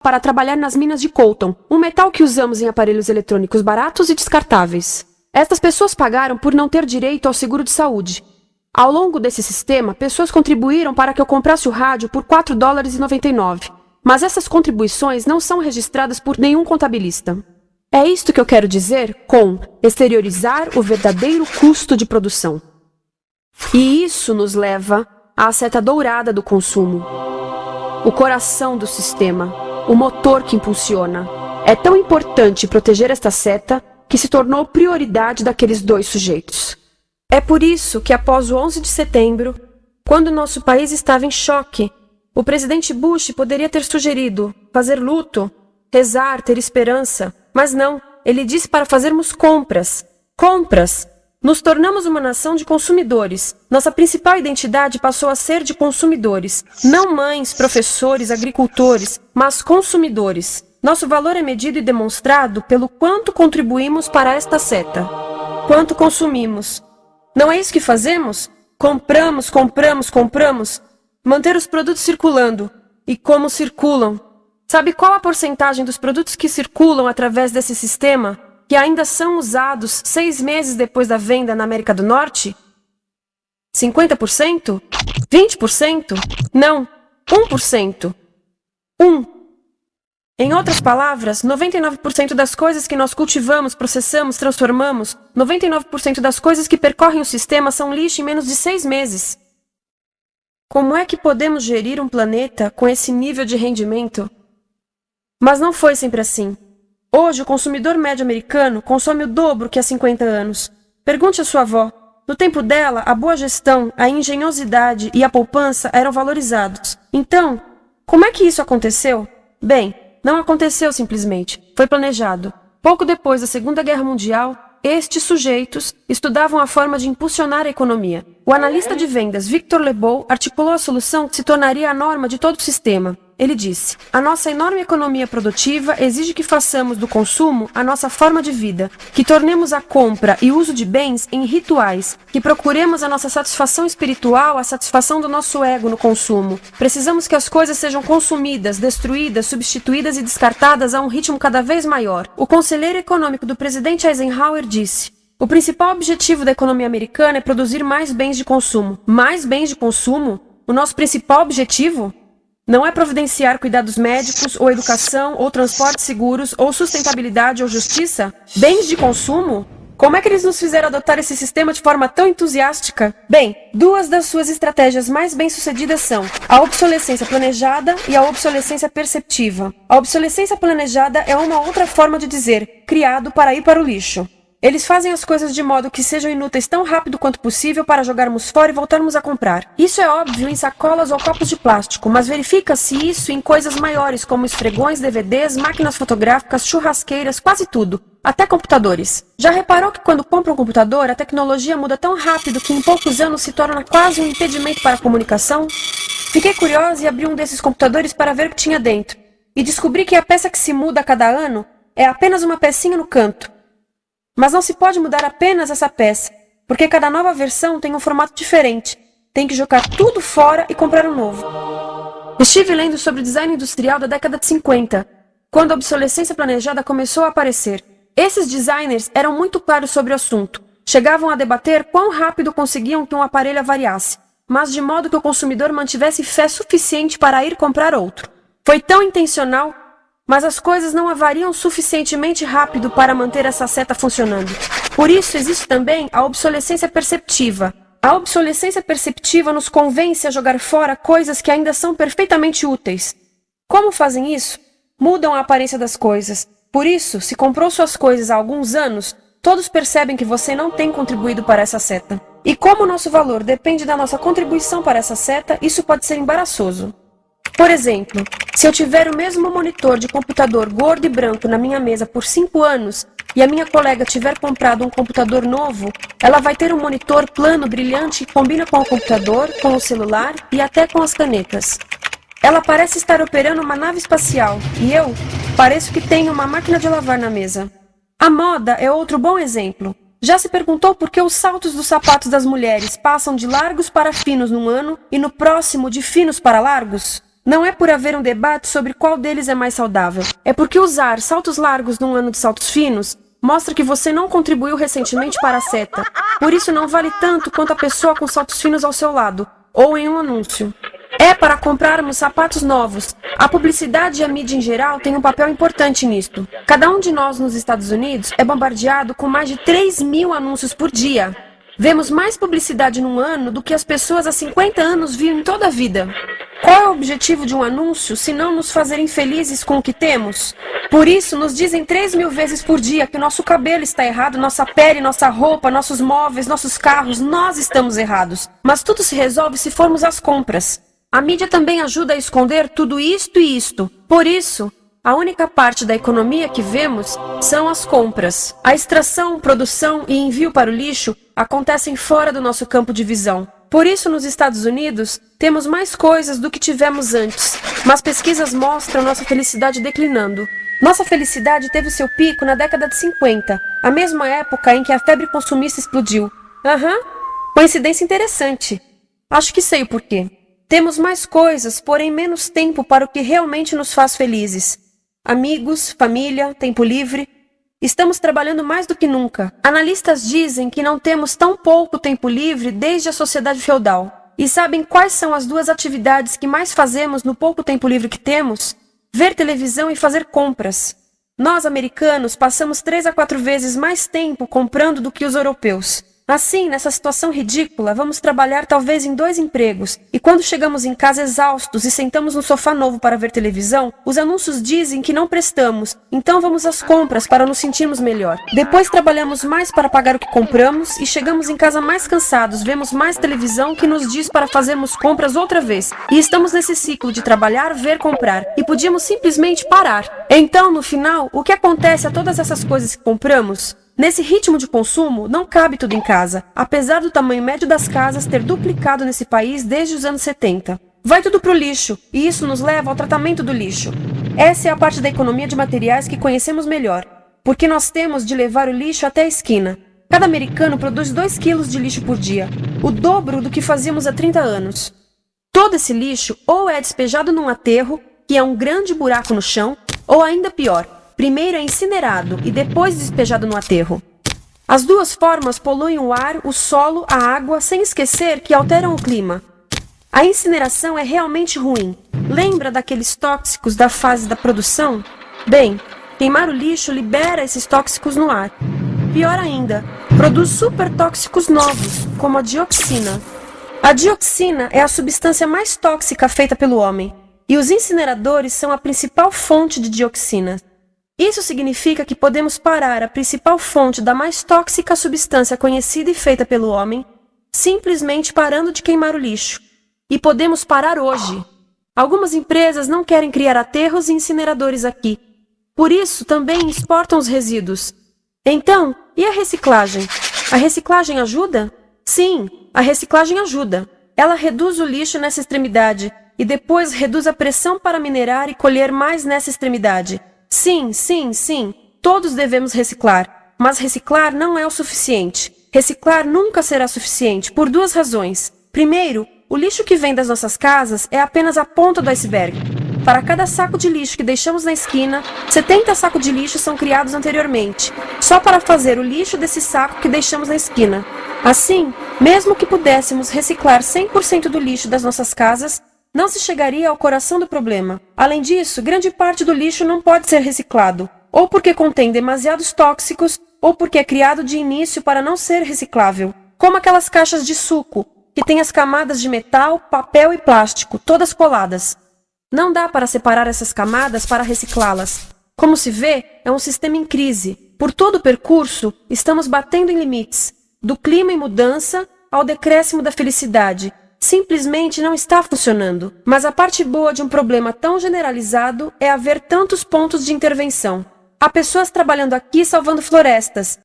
para trabalhar nas minas de coltan, um metal que usamos em aparelhos eletrônicos baratos e descartáveis. Estas pessoas pagaram por não ter direito ao seguro de saúde. Ao longo desse sistema, pessoas contribuíram para que eu comprasse o rádio por $4,99. Mas essas contribuições não são registradas por nenhum contabilista. É isto que eu quero dizer com exteriorizar o verdadeiro custo de produção. E isso nos leva à seta dourada do consumo. O coração do sistema, o motor que impulsiona. É tão importante proteger esta seta que se tornou prioridade daqueles dois sujeitos. É por isso que após o 11 de setembro, quando nosso país estava em choque, o presidente Bush poderia ter sugerido fazer luto, rezar, ter esperança, mas não, ele disse para fazermos compras. Compras! Nos tornamos uma nação de consumidores. Nossa principal identidade passou a ser de consumidores. Não mães, professores, agricultores, mas consumidores. Nosso valor é medido e demonstrado pelo quanto contribuímos para esta seta. Quanto consumimos. Não é isso que fazemos? Compramos, compramos, compramos. Manter os produtos circulando. E como circulam? Sabe qual a porcentagem dos produtos que circulam através desse sistema que ainda são usados 6 meses depois da venda na América do Norte? 50%? 20%? Não, 1%. 1. Em outras palavras, 99% das coisas que nós cultivamos, processamos, transformamos, 99% das coisas que percorrem o sistema são lixo em menos de 6 meses. Como é que podemos gerir um planeta com esse nível de rendimento? Mas não foi sempre assim. Hoje, o consumidor médio americano consome o dobro que há 50 anos. Pergunte à sua avó. No tempo dela, a boa gestão, a engenhosidade e a poupança eram valorizados. Então, como é que isso aconteceu? Bem, não aconteceu simplesmente. Foi planejado. Pouco depois da Segunda Guerra Mundial, estes sujeitos estudavam a forma de impulsionar a economia. O analista de vendas Victor Lebow articulou a solução que se tornaria a norma de todo o sistema. Ele disse: a nossa enorme economia produtiva exige que façamos do consumo a nossa forma de vida, que tornemos a compra e uso de bens em rituais, que procuremos a nossa satisfação espiritual, a satisfação do nosso ego no consumo. Precisamos que as coisas sejam consumidas, destruídas, substituídas e descartadas a um ritmo cada vez maior. O conselheiro econômico do presidente Eisenhower disse: o principal objetivo da economia americana é produzir mais bens de consumo. Mais bens de consumo? O nosso principal objetivo? Não é providenciar cuidados médicos, ou educação, ou transportes seguros, ou sustentabilidade, ou justiça? Bens de consumo? Como é que eles nos fizeram adotar esse sistema de forma tão entusiástica? Bem, 2 das suas estratégias mais bem-sucedidas são a obsolescência planejada e a obsolescência perceptiva. A obsolescência planejada é uma outra forma de dizer criado para ir para o lixo. Eles fazem as coisas de modo que sejam inúteis tão rápido quanto possível para jogarmos fora e voltarmos a comprar. Isso é óbvio em sacolas ou copos de plástico, mas verifica-se isso em coisas maiores como esfregões, DVDs, máquinas fotográficas, churrasqueiras, quase tudo. Até computadores. Já reparou que quando compra um computador, a tecnologia muda tão rápido que em poucos anos se torna quase um impedimento para a comunicação? Fiquei curiosa e abri um desses computadores para ver o que tinha dentro. E descobri que a peça que se muda a cada ano é apenas uma pecinha no canto. Mas não se pode mudar apenas essa peça, porque cada nova versão tem um formato diferente. Tem que jogar tudo fora e comprar um novo. Estive lendo sobre o design industrial da década de 50, quando a obsolescência planejada começou a aparecer. Esses designers eram muito claros sobre o assunto. Chegavam a debater quão rápido conseguiam que um aparelho avariasse, mas de modo que o consumidor mantivesse fé suficiente para ir comprar outro. Foi tão intencional, mas as coisas não avariam suficientemente rápido para manter essa seta funcionando. Por isso existe também a obsolescência perceptiva. A obsolescência perceptiva nos convence a jogar fora coisas que ainda são perfeitamente úteis. Como fazem isso? Mudam a aparência das coisas. Por isso, se comprou suas coisas há alguns anos, todos percebem que você não tem contribuído para essa seta. E como o nosso valor depende da nossa contribuição para essa seta, isso pode ser embaraçoso. Por exemplo, se eu tiver o mesmo monitor de computador gordo e branco na minha mesa por 5 anos e a minha colega tiver comprado um computador novo, ela vai ter um monitor plano, brilhante que combina com o computador, com o celular e até com as canetas. Ela parece estar operando uma nave espacial e eu pareço que tenho uma máquina de lavar na mesa. A moda é outro bom exemplo. Já se perguntou por que os saltos dos sapatos das mulheres passam de largos para finos num ano e no próximo de finos para largos? Não é por haver um debate sobre qual deles é mais saudável. É porque usar saltos largos num ano de saltos finos mostra que você não contribuiu recentemente para a seta. Por isso não vale tanto quanto a pessoa com saltos finos ao seu lado, ou em um anúncio. É para comprarmos sapatos novos. A publicidade e a mídia em geral têm um papel importante nisto. Cada um de nós nos Estados Unidos é bombardeado com mais de 3.000 anúncios por dia. Vemos mais publicidade num ano do que as pessoas há 50 anos viam em toda a vida. Qual é o objetivo de um anúncio, se não nos fazer infelizes com o que temos? Por isso, nos dizem 3.000 vezes por dia que nosso cabelo está errado, nossa pele, nossa roupa, nossos móveis, nossos carros, nós estamos errados. Mas tudo se resolve se formos às compras. A mídia também ajuda a esconder tudo isto e isto. Por isso, a única parte da economia que vemos são as compras. A extração, produção e envio para o lixo acontecem fora do nosso campo de visão. Por isso, nos Estados Unidos, temos mais coisas do que tivemos antes, mas pesquisas mostram nossa felicidade declinando. Nossa felicidade teve seu pico na década de 50, a mesma época em que a febre consumista explodiu. Coincidência interessante. Acho que sei o porquê. Temos mais coisas, porém menos tempo para o que realmente nos faz felizes. Amigos, família, tempo livre. Estamos trabalhando mais do que nunca. Analistas dizem que não temos tão pouco tempo livre desde a sociedade feudal. E sabem quais são as duas atividades que mais fazemos no pouco tempo livre que temos? Ver televisão e fazer compras. Nós, americanos, passamos 3 a 4 vezes mais tempo comprando do que os europeus. Assim, nessa situação ridícula, vamos trabalhar talvez em 2 empregos, e quando chegamos em casa exaustos e sentamos no sofá novo para ver televisão, os anúncios dizem que não prestamos, então vamos às compras para nos sentirmos melhor. Depois trabalhamos mais para pagar o que compramos e chegamos em casa mais cansados, vemos mais televisão que nos diz para fazermos compras outra vez. E estamos nesse ciclo de trabalhar, ver, comprar, e podíamos simplesmente parar. Então, no final, o que acontece a todas essas coisas que compramos? Nesse ritmo de consumo, não cabe tudo em casa, apesar do tamanho médio das casas ter duplicado nesse país desde os anos 70. Vai tudo pro lixo, e isso nos leva ao tratamento do lixo. Essa é a parte da economia de materiais que conhecemos melhor, porque nós temos de levar o lixo até a esquina. Cada americano produz 2 quilos de lixo por dia, o dobro do que fazíamos há 30 anos. Todo esse lixo ou é despejado num aterro, que é um grande buraco no chão, ou ainda pior, primeiro é incinerado e depois despejado no aterro. As duas formas poluem o ar, o solo, a água, sem esquecer que alteram o clima. A incineração é realmente ruim. Lembra daqueles tóxicos da fase da produção? Bem, queimar o lixo libera esses tóxicos no ar. Pior ainda, produz supertóxicos novos, como a dioxina. A dioxina é a substância mais tóxica feita pelo homem, e os incineradores são a principal fonte de dioxina. Isso significa que podemos parar a principal fonte da mais tóxica substância conhecida e feita pelo homem, simplesmente parando de queimar o lixo. E podemos parar hoje. Algumas empresas não querem criar aterros e incineradores aqui. Por isso, também exportam os resíduos. Então, e a reciclagem? A reciclagem ajuda? Sim, a reciclagem ajuda. Ela reduz o lixo nessa extremidade e depois reduz a pressão para minerar e colher mais nessa extremidade. Sim, todos devemos reciclar, mas reciclar não é o suficiente. Reciclar nunca será suficiente, por 2 razões. Primeiro, o lixo que vem das nossas casas é apenas a ponta do iceberg. Para cada saco de lixo que deixamos na esquina, 70 sacos de lixo são criados anteriormente, só para fazer o lixo desse saco que deixamos na esquina. Assim, mesmo que pudéssemos reciclar 100% do lixo das nossas casas, não se chegaria ao coração do problema. Além disso, grande parte do lixo não pode ser reciclado, ou porque contém demasiados tóxicos, ou porque é criado de início para não ser reciclável, como aquelas caixas de suco, que têm as camadas de metal, papel e plástico, todas coladas. Não dá para separar essas camadas para reciclá-las. Como se vê, é um sistema em crise. Por todo o percurso, estamos batendo em limites, do clima em mudança ao decréscimo da felicidade. Simplesmente não está funcionando. Mas a parte boa de um problema tão generalizado é haver tantos pontos de intervenção. Há pessoas trabalhando aqui salvando florestas,